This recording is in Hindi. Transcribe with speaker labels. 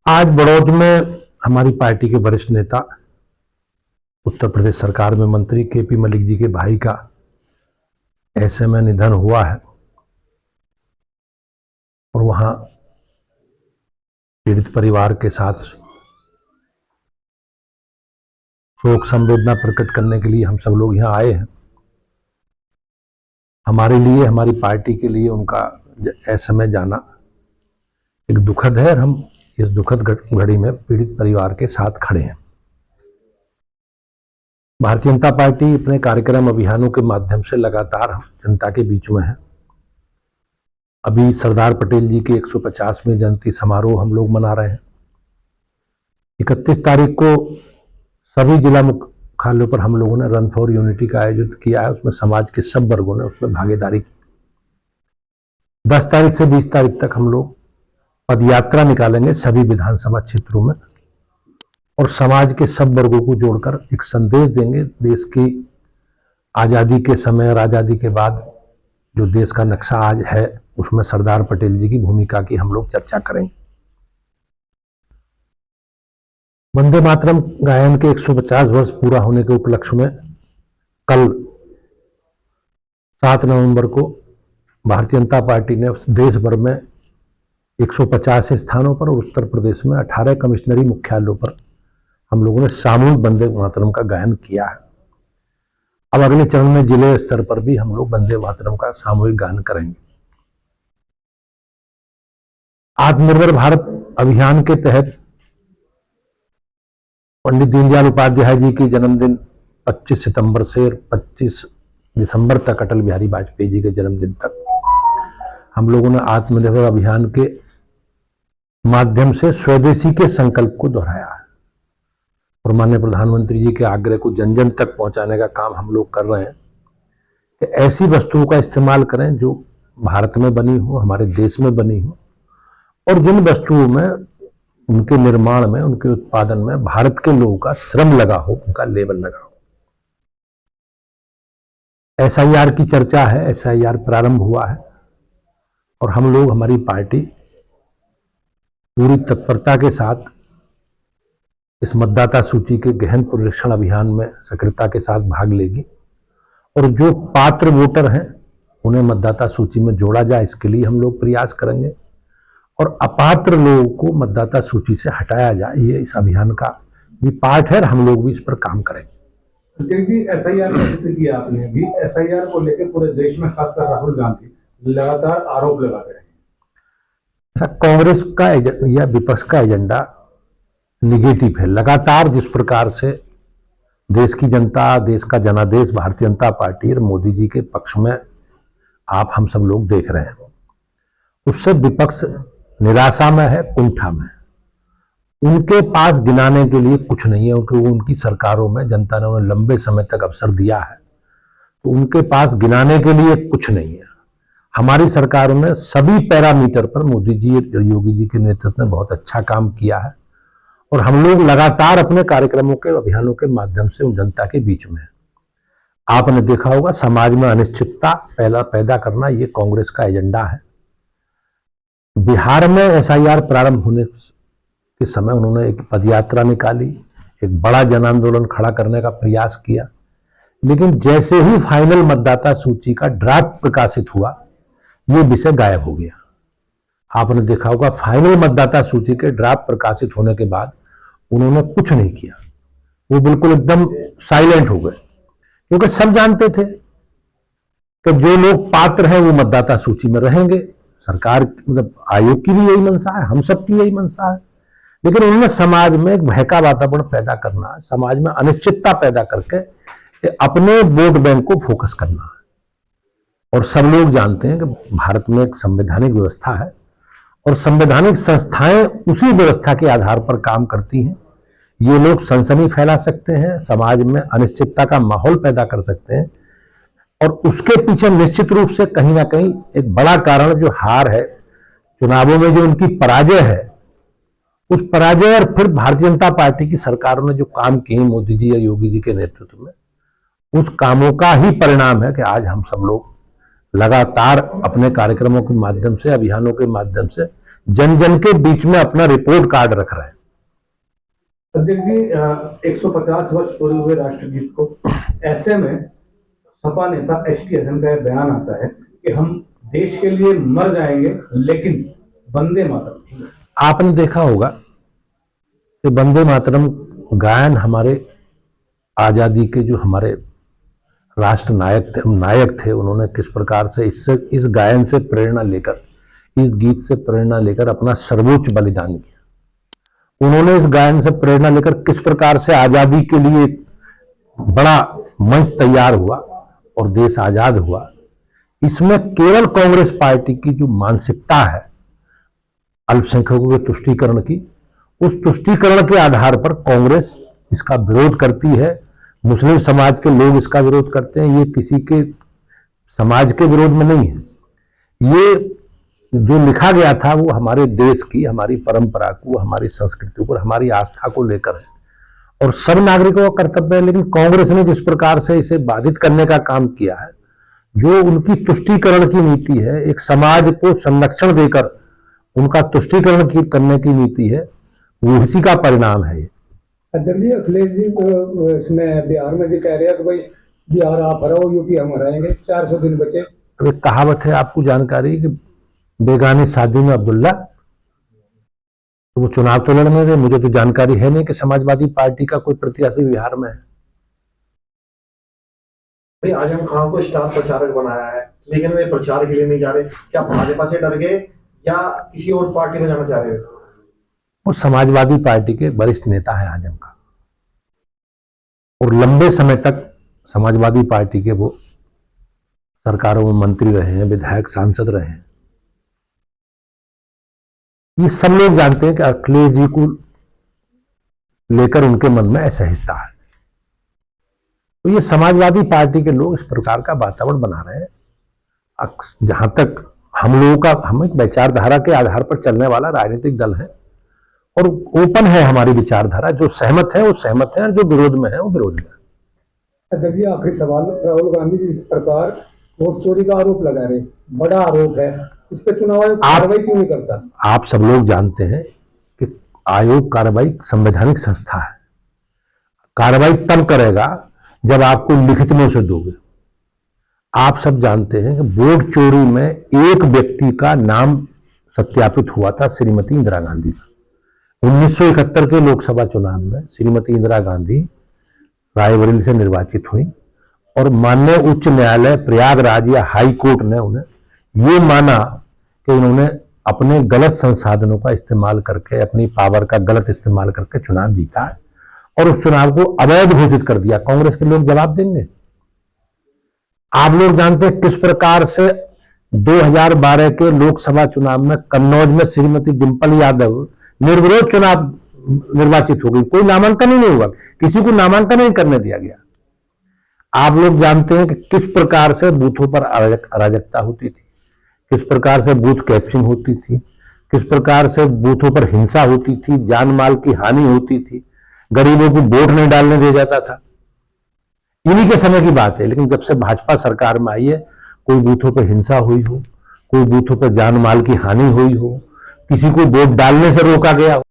Speaker 1: आज बड़ौद में हमारी पार्टी के वरिष्ठ नेता, उत्तर प्रदेश सरकार में मंत्री केपी मलिक जी के भाई का ऐसे में निधन हुआ है और वहां पीड़ित परिवार के साथ शोक संवेदना प्रकट करने के लिए हम सब लोग यहां आए हैं। हमारे लिए, हमारी पार्टी के लिए उनका ऐसे में जाना एक दुखद है और हम इस दुखद घड़ी में पीड़ित परिवार के साथ खड़े हैं। भारतीय जनता पार्टी अपने कार्यक्रम अभियानों के माध्यम से लगातार जनता के बीच में है। अभी सरदार पटेल जी के 150वें जयंती समारोह हम लोग मना रहे हैं। 31 तारीख को सभी जिला मुख्यालयों पर हम लोगों ने रन फॉर यूनिटी का आयोजन किया है। उसमें समाज के सब वर्गों ने उसमें भागीदारी की। 10 तारीख से 20 तारीख तक हम लोग पदयात्रा निकालेंगे सभी विधानसभा क्षेत्रों में और समाज के सब वर्गों को जोड़कर एक संदेश देंगे। देश की आज़ादी के समय और आज़ादी के बाद जो देश का नक्शा आज है उसमें सरदार पटेल जी की भूमिका की हम लोग चर्चा करेंगे। वंदे मातरम गायन के 150 वर्ष पूरा होने के उपलक्ष्य में कल 7 नवंबर को भारतीय जनता पार्टी ने देश भर में 150 स्थानों पर और उत्तर प्रदेश में 18 कमिश्नरी मुख्यालयों पर हम लोगों ने सामूहिक वंदे मातरम का गायन किया है। अब अगले चरण में जिले स्तर पर भी हम लोग वंदे मातरम का सामूहिक गायन करेंगे। आत्मनिर्भर भारत अभियान के तहत पंडित दीनदयाल उपाध्याय जी की जन्मदिन 25 सितंबर से 25 दिसंबर तक, अटल बिहारी वाजपेयी जी के जन्मदिन तक हम लोगों ने आत्मनिर्भर अभियान के माध्यम से स्वदेशी के संकल्प को दोहराया है और माननीय प्रधानमंत्री जी के आग्रह को जन जन तक पहुंचाने का काम हम लोग कर रहे हैं कि ऐसी वस्तुओं का इस्तेमाल करें जो भारत में बनी हो, हमारे देश में बनी हो और जिन वस्तुओं में, उनके निर्माण में, उनके उत्पादन में भारत के लोगों का श्रम लगा हो, उनका लेबर लगा हो। SIR की चर्चा है, SIR प्रारंभ हुआ है और हम लोग, हमारी पार्टी पूरी तत्परता के साथ इस मतदाता सूची के गहन पुनरीक्षण अभियान में सक्रियता के साथ भाग लेगी और जो पात्र वोटर हैं उन्हें मतदाता सूची में जोड़ा जाए, इसके लिए हम लोग प्रयास करेंगे और अपात्र लोगों को मतदाता सूची से हटाया जाए। ये इस अभियान का भी पार्ट है और हम लोग भी इस पर काम करेंगे।
Speaker 2: SIR का जिक्र किया आपने, अभी SIR को लेकर पूरे देश में खासकर राहुल गांधी लगातार आरोप लगाते रहे।
Speaker 1: कांग्रेस का या विपक्ष का एजेंडा निगेटिव है। लगातार जिस प्रकार से देश की जनता, देश का जनादेश भारतीय जनता पार्टी और मोदी जी के पक्ष में आप हम सब लोग देख रहे हैं, उससे विपक्ष निराशा में है, कुंठा में है। उनके पास गिनाने के लिए कुछ नहीं है क्योंकि उनकी सरकारों में जनता ने उन्हें लंबे समय तक अवसर दिया है, तो उनके पास गिनाने के लिए कुछ नहीं है। हमारी सरकारों ने सभी पैरामीटर पर मोदी जी और योगी जी के नेतृत्व में बहुत अच्छा काम किया है और हम लोग लगातार अपने कार्यक्रमों के, अभियानों के माध्यम से जनता के बीच में है। आपने देखा होगा समाज में अनिश्चितता पैदा करना ये कांग्रेस का एजेंडा है। बिहार में SIR प्रारंभ होने के समय उन्होंने एक पदयात्रा निकाली, एक बड़ा जन आंदोलन खड़ा करने का प्रयास किया, लेकिन जैसे ही फाइनल मतदाता सूची का ड्राफ्ट प्रकाशित हुआ ये विषय गायब हो गया। आपने देखा होगा फाइनल मतदाता सूची के ड्राफ्ट प्रकाशित होने के बाद उन्होंने कुछ नहीं किया, वो बिल्कुल एकदम साइलेंट हो गए क्योंकि सब जानते थे कि जो लोग पात्र हैं वो मतदाता सूची में रहेंगे। सरकार, मतलब आयोग की भी यही मंशा है, हम सबकी यही मंशा है, लेकिन उन्होंने समाज में एक भय का वातावरण पैदा करना, समाज में अनिश्चितता पैदा करके अपने वोट बैंक को फोकस करना है। और सब लोग जानते हैं कि भारत में एक संवैधानिक व्यवस्था है और संवैधानिक संस्थाएं उसी व्यवस्था के आधार पर काम करती हैं। ये लोग सनसनी फैला सकते हैं, समाज में अनिश्चितता का माहौल पैदा कर सकते हैं और उसके पीछे निश्चित रूप से कहीं ना कहीं एक बड़ा कारण जो हार है, चुनावों में जो उनकी पराजय है, उस पराजय और फिर भारतीय जनता पार्टी की सरकारों ने जो काम किए मोदी जी या योगी जी के नेतृत्व में, उस कामों का ही परिणाम है कि आज हम सब लोग लगातार अपने कार्यक्रमों के माध्यम से, अभियानों के माध्यम से जन जन के बीच में अपना रिपोर्ट कार्ड रख रहे हैं।
Speaker 2: अध्यक्ष जी, 150 वर्ष पूरे हुए राष्ट्रगीत को, ऐसे में सपा नेता एच टी हसन का बयान आता है कि हम देश के लिए मर जाएंगे लेकिन वंदे मातरम।
Speaker 1: आपने देखा होगा कि वंदे मातरम गायन हमारे आजादी के जो हमारे राष्ट्र नायक थे उन्होंने किस प्रकार से इस गायन से प्रेरणा लेकर, इस गीत से प्रेरणा लेकर अपना सर्वोच्च बलिदान किया। उन्होंने इस गायन से प्रेरणा लेकर किस प्रकार से आजादी के लिए एक बड़ा मंच तैयार हुआ और देश आजाद हुआ। इसमें केवल कांग्रेस पार्टी की जो मानसिकता है अल्पसंख्यकों के तुष्टीकरण की, उस तुष्टीकरण के आधार पर कांग्रेस इसका विरोध करती है। मुस्लिम समाज के लोग इसका विरोध करते हैं। ये किसी के समाज के विरोध में नहीं है। ये जो लिखा गया था वो हमारे देश की, हमारी परंपरा को, हमारी संस्कृति को, हमारी आस्था को लेकर है और सब नागरिकों का कर्तव्य है। लेकिन कांग्रेस ने जिस प्रकार से इसे बाधित करने का काम किया है, जो उनकी तुष्टीकरण की नीति है, एक समाज को संरक्षण देकर उनका तुष्टीकरण करने की नीति है, वो इसी का परिणाम है।
Speaker 3: अध्यक्ष जी, अखिलेश जी इसमें बिहार में भी कह रहे हैं कि भाई बिहार आप हराओ, यूपी हम हराएंगे, 400 दिन बचे।
Speaker 1: अब एक कहावत है, आपको जानकारी कि बेगानी शादी में अब्दुल्ला, तो वो चुनाव तो लड़ने दे। मुझे तो जानकारी है नहीं कि समाजवादी पार्टी का कोई प्रत्याशी बिहार में है।
Speaker 4: भाई आजम खान को स्टार प्रचारक बनाया है, लेकिन वे प्रचार के लिए नहीं जा रहे। क्या भाजपा से डर गए या किसी और पार्टी में जाना चाह रहे हो?
Speaker 1: वो समाजवादी पार्टी के वरिष्ठ नेता है आजम खान, और लंबे समय तक समाजवादी पार्टी के वो सरकारों में मंत्री रहे हैं, विधायक, सांसद रहे हैं। ये सब लोग जानते हैं कि अखिलेश जी को लेकर उनके मन में असहिष्णुता है। तो ये समाजवादी पार्टी के लोग इस प्रकार का वातावरण बना रहे हैं। जहां तक हम लोगों का, हम एक विचारधारा के आधार पर चलने वाला राजनीतिक दल है और ओपन है हमारी विचारधारा। जो सहमत है वो सहमत है और जो विरोध में है वो विरोध में है।
Speaker 3: अध्यक्ष जी, आखिरी सवाल, राहुल गांधी जी इस प्रकार वोट चोरी का आरोप लगा रहे, बड़ा आरोप है, इस पर चुनाव आयोग कार्रवाई क्यों नहीं करता?
Speaker 1: आप सब लोग जानते हैं कि आयोग कार्रवाई संवैधानिक संस्था है। कार्रवाई तब करेगा जब आपको लिखित में उसे दोगे। आप सब जानते हैं कि वोट चोरी में एक व्यक्ति का नाम सत्यापित हुआ था, श्रीमती इंदिरा गांधी का। 1971 के लोकसभा चुनाव में श्रीमती इंदिरा गांधी रायबरेली से निर्वाचित हुई और माननीय उच्च न्यायालय प्रयागराज या हाई कोर्ट ने उन्हें ये माना कि उन्होंने अपने गलत संसाधनों का इस्तेमाल करके, अपनी पावर का गलत इस्तेमाल करके चुनाव जीता है और उस चुनाव को अवैध घोषित कर दिया। कांग्रेस के लोग जवाब देंगे। आप लोग जानते हैं किस प्रकार से 2012 के लोकसभा चुनाव में कन्नौज में श्रीमती डिंपल यादव निर्विरोध चुनाव निर्वाचित हो गई। कोई नामांकन ही नहीं हुआ, किसी को नामांकन नहीं करने दिया गया। आप लोग जानते हैं कि किस प्रकार से बूथों पर अराजकता होती थी, किस प्रकार से बूथ कैप्चरिंग होती थी, किस प्रकार से बूथों पर हिंसा होती थी, जान माल की हानि होती थी, गरीबों को वोट नहीं डालने दिया जाता था। इन्हीं के समय की बात है। लेकिन जब से भाजपा सरकार में आई है, कोई बूथों पर हिंसा हुई हो, कोई बूथों पर जान माल की हानि हुई हो, किसी को वोट डालने से रोका गया हो,